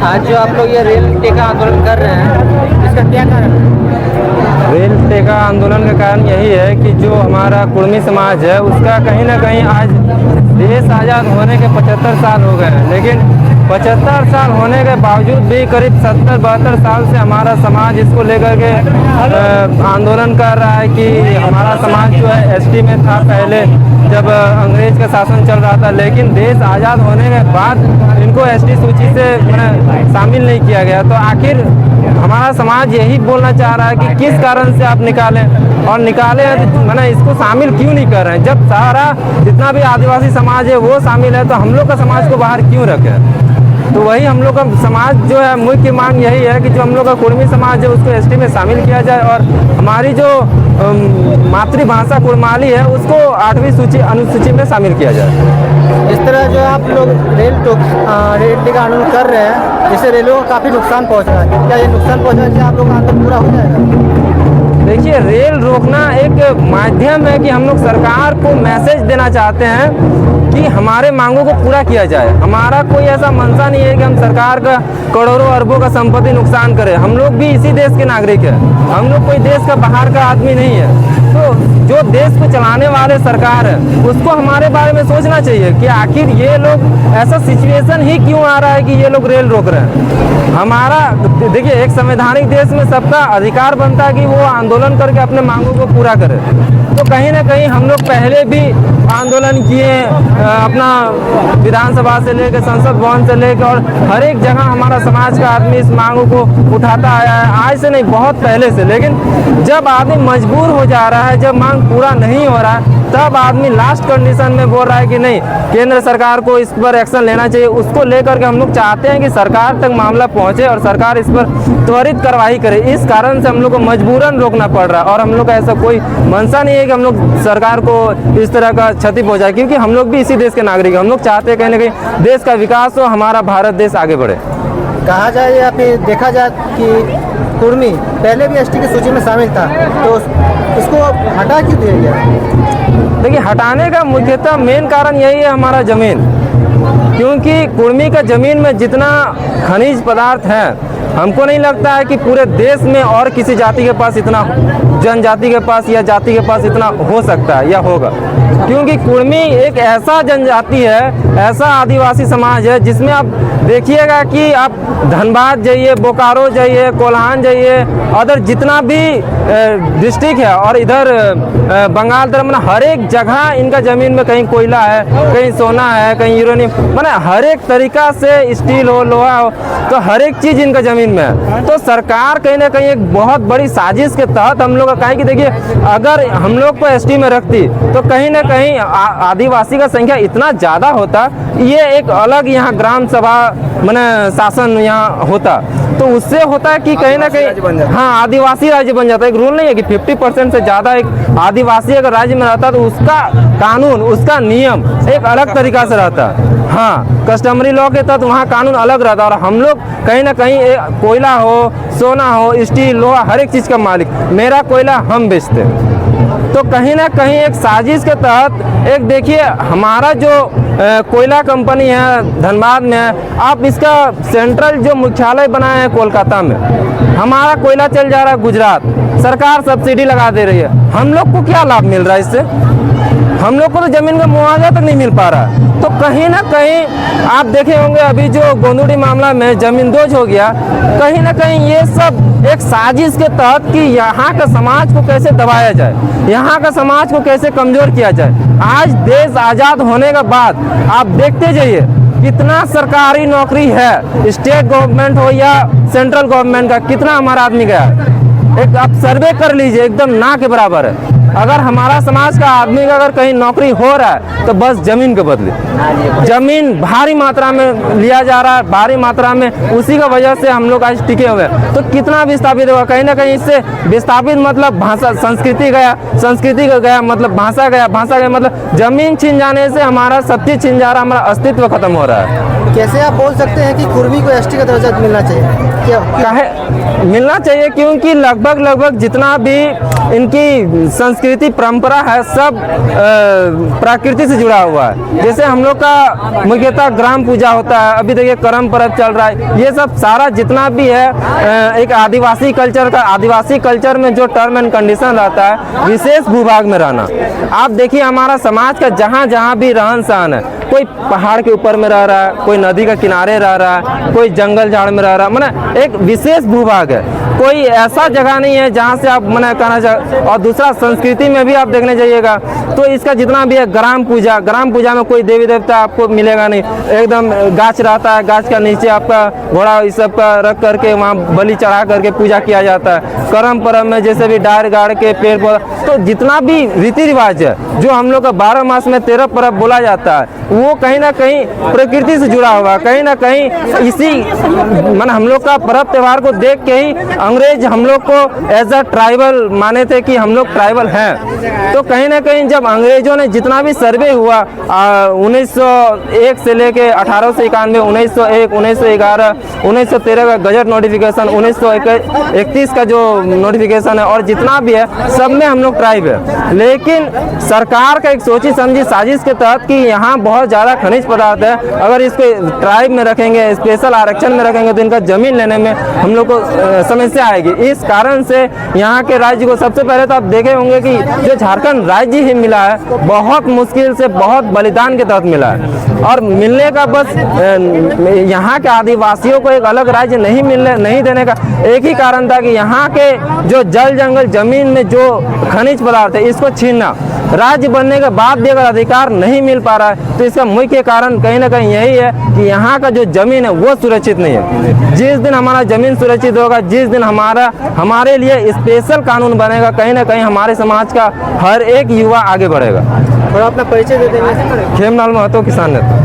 आज जो आप लोग ये रेल टेका आंदोलन कर रहे हैं, इसका क्या कारण है? रेल टेका आंदोलन का कारण यही है कि जो हमारा कुर्मी समाज है उसका कहीं ना कहीं आज देश आज़ाद होने के 75 साल हो गए हैं, लेकिन 75 साल होने के बावजूद भी करीब 70-72 साल से हमारा समाज इसको लेकर के आंदोलन कर रहा है कि हमारा समाज जो है एसटी में था पहले जब अंग्रेज का शासन चल रहा था, लेकिन देश आज़ाद होने के बाद इनको एसटी सूची से शामिल नहीं किया गया। तो आखिर हमारा समाज यही बोलना चाह रहा है कि किस कारण से आप निकालें, और निकाले हैं तो मैंने इसको शामिल क्यों नहीं कर रहे हैं। जब सारा जितना भी आदिवासी समाज है वो शामिल है तो हम लोग का समाज को बाहर क्यों रखें। तो वही हम लोग का समाज जो है मुख्य मांग यही है कि जो हम लोग का कुर्मी समाज है उसको एसटी में शामिल किया जाए और हमारी जो मातृभाषा कुर्माली है उसको 8वीं अनुसूची में शामिल किया जाए। इस तरह जो आप लोग रेल टेका आंदोलन कर रहे हैं, जिससे रेलों को काफ़ी नुकसान पहुंच रहा है, क्या ये नुकसान पहुंचने से आप लोग का आंदोलन पूरा हो जाएगा? देखिए, रेल रोकना एक माध्यम है कि हम लोग सरकार को मैसेज देना चाहते हैं कि हमारे मांगों को पूरा किया जाए। हमारा कोई ऐसा मंशा नहीं है कि हम सरकार का करोड़ों अरबों का संपत्ति नुकसान करें। हम लोग भी इसी देश के नागरिक हैं, हम लोग कोई देश का बाहर का आदमी नहीं है। तो जो देश को चलाने वाले सरकार है उसको हमारे बारे में सोचना चाहिए कि आखिर ये लोग ऐसा सिचुएशन ही क्यों आ रहा है कि ये लोग रेल रोक रहे हैं। हमारा देखिए, एक संवैधानिक देश में सबका अधिकार बनता है कि वो आंदोलन करके अपने मांगों को पूरा करे। तो कहीं ना कहीं हम लोग पहले भी आंदोलन किए, अपना विधानसभा से लेकर संसद भवन से लेकर, और हर एक जगह हमारा समाज का आदमी इस मांगों को उठाता आया है, आज से नहीं बहुत पहले से। लेकिन जब आदमी मजबूर हो जा रहा है, जब मांग पूरा नहीं हो रहा है, तब आदमी लास्ट कंडीशन में बोल रहा है कि नहीं, केंद्र सरकार को इस पर एक्शन लेना चाहिए। उसको लेकर के हम लोग चाहते हैं कि सरकार तक मामला पहुंचे और सरकार इस पर त्वरित कार्रवाई करे। इस कारण से हम लोग को मजबूरन रोकना पड़ रहा है और हम लोग का ऐसा कोई मंशा नहीं है कि हम लोग सरकार को इस तरह का क्षति पहुंचाए, क्योंकि हम लोग भी इसी देश के नागरिक हैं। हम लोग चाहते हैं कहीं ना कहीं देश का विकास हो, हमारा भारत देश आगे बढ़े। कहा जाए या फिर देखा जाए कि कुर्मी पहले भी एसटी की सूची में शामिल था, तो इसको हटा क्यों दिया गया? देखिए, हटाने का मुख्यतः मेन कारण यही है हमारा ज़मीन, क्योंकि कुर्मी का ज़मीन में जितना खनिज पदार्थ है हमको नहीं लगता है कि पूरे देश में और किसी जाति के पास इतना, जनजाति के पास या जाति के पास इतना हो सकता है या होगा। क्योंकि कुर्मी एक ऐसा जनजाति है, ऐसा आदिवासी समाज है जिसमें आप देखिएगा कि आप धनबाद जाइए, बोकारो जाइए, कोल्हान जाइए, अदर जितना भी डिस्ट्रिक्ट है और इधर बंगाल तरफ में हर एक जगह इनका ज़मीन में कहीं कोयला है, कहीं सोना है, कहीं यूरेनियम, मैंने हर एक तरीका से स्टील हो, लोहा हो, तो हर एक चीज़ इनका ज़मीन में है। तो सरकार कहीं ना कहीं एक बहुत बड़ी साजिश के तहत हम लोग का, कहीं कि देखिए अगर हम लोग को एसटी में रखती तो कहीं ना कहीं आदिवासी का संख्या इतना ज़्यादा होता, ये एक अलग यहाँ ग्राम सभा मैंने शासन यहाँ होता, तो उससे होता है कि कहीं ना कहीं हाँ आदिवासी राज्य बन जाता है। एक रूल नहीं है कि 50% से ज़्यादा एक आदिवासी अगर राज्य में रहता तो उसका कानून, उसका नियम एक अलग तरीका से रहता है। हाँ, कस्टमरी लॉ के तहत वहाँ कानून अलग रहता है और हम लोग कहीं ना कहीं कोयला हो, सोना हो, स्टील, लोहा, हर एक चीज़ का मालिक, मेरा कोयला हम बेचते हैं। तो कहीं ना कहीं एक साजिश के तहत एक देखिए हमारा जो कोयला कंपनी है धनबाद में है, आप इसका सेंट्रल जो मुख्यालय बनाए हैं कोलकाता में, हमारा कोयला चल जा रहा है गुजरात, सरकार सब्सिडी लगा दे रही है। हम लोग को क्या लाभ मिल रहा है इससे? हम लोग को तो ज़मीन का मुआवजा तक नहीं मिल पा रहा है। तो कहीं ना कहीं आप देखे होंगे अभी जो गोंदुड़ी मामला में ज़मींदोज हो गया, कहीं ना कहीं ये सब एक साजिश के तहत कि यहाँ का समाज को कैसे दबाया जाए, यहाँ का समाज को कैसे कमज़ोर किया जाए। आज देश आज़ाद होने के बाद आप देखते जाइए कितना सरकारी नौकरी है, स्टेट गवर्नमेंट हो या सेंट्रल गवर्नमेंट का, कितना हमारा आदमी गया। एक आप सर्वे कर लीजिए, एकदम ना के बराबर है। अगर हमारा समाज का आदमी का अगर कहीं नौकरी हो रहा है तो बस ज़मीन के बदले ज़मीन भारी मात्रा में लिया जा रहा है, भारी मात्रा में, उसी का वजह से हम लोग आज टिके हुए हैं। तो कितना विस्थापित होगा? कहीं ना कहीं इससे विस्थापित मतलब भाषा, संस्कृति गया, संस्कृति का गया मतलब भाषा गया, भाषा गया मतलब ज़मीन छिन जाने से हमारा सब चीज़ छिन जा रहा है, हमारा अस्तित्व खत्म हो रहा है। कैसे आप बोल सकते हैं कि कुर्मी को एसटी का दर्जा मिलना चाहिए? क्या काहे मिलना चाहिए? क्योंकि लगभग जितना भी इनकी संस्कृति परंपरा है सब प्रकृति से जुड़ा हुआ है। जैसे हम लोग का मुख्यतः ग्राम पूजा होता है, अभी देखिए करम पर्व चल रहा है, ये सब सारा जितना भी है एक आदिवासी कल्चर का, आदिवासी कल्चर में जो टर्म एंड कंडीशन रहता है विशेष भूभाग में रहना। आप देखिए हमारा समाज का जहाँ जहाँ भी रहन सहन है, कोई पहाड़ के ऊपर में रह रहा है, कोई नदी के किनारे रह रहा है, कोई जंगल झाड़ में रह रहा है, माने एक विशेष भूभाग है। कोई ऐसा जगह नहीं है जहाँ से आप मना कहना चाहिए। और दूसरा संस्कृति में भी आप देखने जाइएगा तो इसका जितना भी है ग्राम पूजा में कोई देवी देवता आपको मिलेगा नहीं, एकदम गाछ रहता है, गाछ का नीचे आपका घोड़ा इस सब का रख करके वहाँ बलि चढ़ा करके पूजा किया जाता है। करम पर्व में जैसे भी डार गाड़ के पेड़ पौधा, तो जितना भी रीति रिवाज है जो हम लोग का 12 मास में 13 पर्व बोला जाता है वो कहीं ना कहीं प्रकृति से जुड़ा हुआ, कहीं ना कहीं इसी मन हम लोग का पर्व त्यौहार को देख के ही अंग्रेज हम लोग को एज अ ट्राइबल माने थे कि हम लोग ट्राइबल हैं। तो कहीं ना कहीं जब अंग्रेजों ने जितना भी सर्वे हुआ 1901 से लेके 1891, 1901, 1911, 1913 का गजट नोटिफिकेशन, 1931 का जो नोटिफिकेशन है और जितना भी है सब में हम लोग ट्राइब है। लेकिन सरकार का एक सोची समझी साजिश के तहत कि यहाँ बहुत ज़्यादा खनिज पदार्थ है, अगर इसको ट्राइब में रखेंगे, स्पेशल आरक्षण में रखेंगे तो इनका ज़मीन लेने में हम लोग को समस्या आएगी। इस कारण से यहाँ के राज्य को सबसे पहले तो आप देखे होंगे कि जो झारखंड राज्य ही मिला है बहुत मुश्किल से, बहुत बलिदान के तहत मिला है। और मिलने का बस यहाँ के आदिवासियों को एक अलग राज्य नहीं देने का एक ही कारण था कि यहाँ के जो जल जंगल जमीन में जो खनिज पदार्थ है इसको छीनना। राज्य बनने के बाद भी अगर अधिकार नहीं मिल पा रहा है तो इसका मुख्य कारण कहीं ना कहीं यही है कि यहाँ का जो जमीन है वो सुरक्षित नहीं है। जिस दिन हमारा जमीन सुरक्षित होगा, जिस दिन हमारे लिए स्पेशल कानून बनेगा, कहीं ना कहीं हमारे समाज का हर एक युवा आगे बढ़ेगा। और अपना परिचय दे देंगे। खेमलाल महतो, किसान नेता।